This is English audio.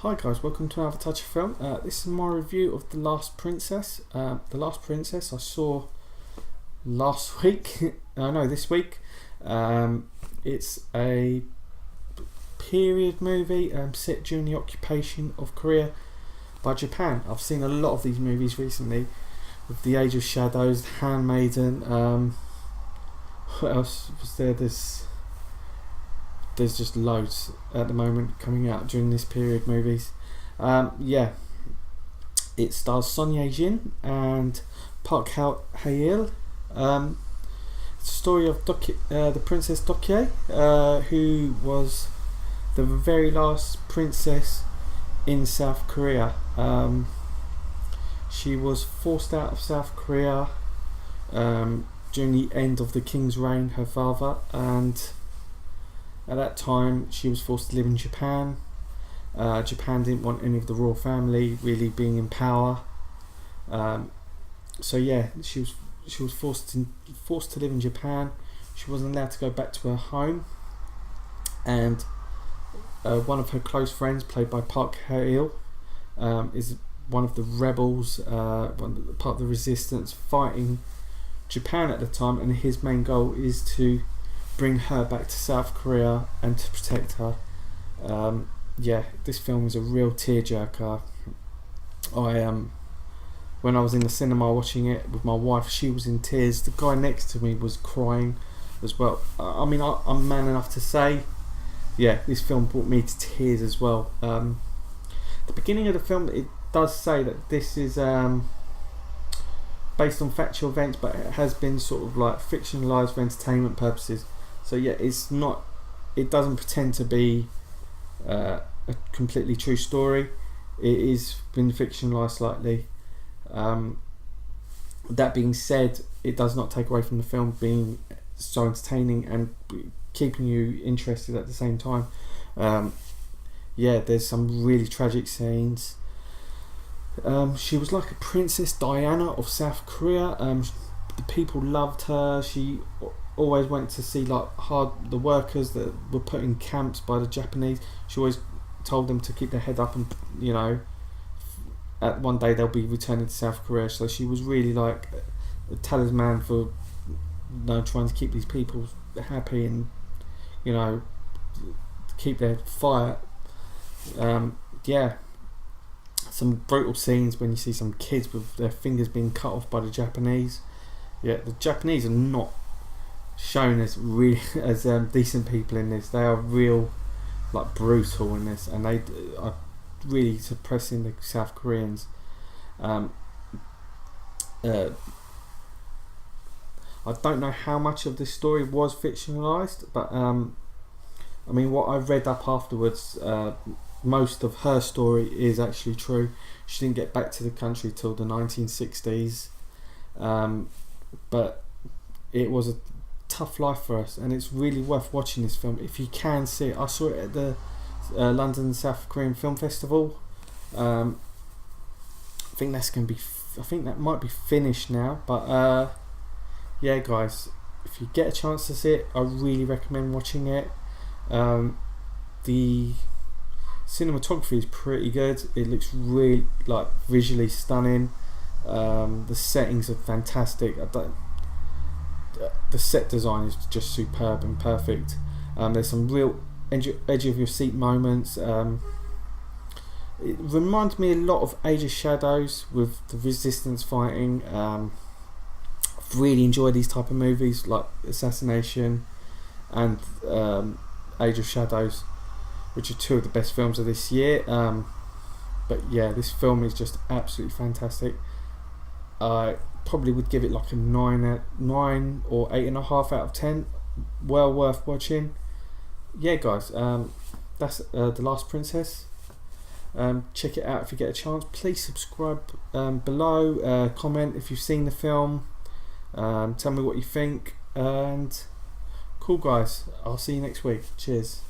Hi guys, welcome to another Touch of Film. This is my review of The Last Princess. The Last Princess I saw last week, this week. It's a period movie set during the occupation of Korea by Japan. I've seen a lot of these movies recently, with The Age of Shadows, The Handmaiden, what else was there? There's just loads at the moment coming out during this period movies. It stars Son Ye-jin and Park Hae-il. It's the story of the Princess Deokhye, who was the very last princess in South Korea. She was forced out of South Korea during the end of the king's reign, her father, and at that time she was forced to live in Japan. Japan didn't want any of the royal family really being in power, she was forced to live in Japan. She wasn't allowed to go back to her home, and one of her close friends, played by Park Hae-il, is one of the rebels, part of the resistance fighting Japan at the time, and his main goal is to bring her back to South Korea and to protect her. This film is a real tearjerker. When I was in the cinema watching it with my wife, she was in tears. The guy next to me was crying as well. I'm man enough to say, this film brought me to tears as well. The beginning of the film, it does say that this is based on factual events, but it has been sort of like fictionalized for entertainment purposes. So it doesn't pretend to be a completely true story. It is been fictionalized slightly. That being said, it does not take away from the film being so entertaining and keeping you interested at the same time. There's some really tragic scenes. She was like a Princess Diana of South Korea. The people loved her. She always went to see the workers that were put in camps by the Japanese. She always told them to keep their head up, and at one day they'll be returning to South Korea. So she was really like a talisman for trying to keep these people happy and keep their fire. Some brutal scenes when you see some kids with their fingers being cut off by the Japanese. The Japanese are not shown as really as decent people in this. They are real brutal in this, and they are really suppressing the South Koreans. I don't know how much of this story was fictionalized, but what I read up afterwards, most of her story is actually true. She didn't get back to the country till the 1960s, but it was a tough life for us, and it's really worth watching this film if you can see it. I saw it at the London South Korean Film Festival. I think that might be finished now, but guys, if you get a chance to see it, I really recommend watching it. The cinematography is pretty good. It looks really visually stunning. The settings are fantastic. The set design is just superb and perfect. There's some real edge of your seat moments. It reminds me a lot of Age of Shadows with the resistance fighting. I've really enjoyed these type of movies like Assassination and Age of Shadows, which are two of the best films of this year. This film is just absolutely fantastic. I probably would give it a 9 or 8.5 out of 10. Well worth watching. Guys, that's The Last Princess. Check it out if you get a chance. Please subscribe below. Comment if you've seen the film. Tell me what you think. And cool, guys. I'll see you next week. Cheers.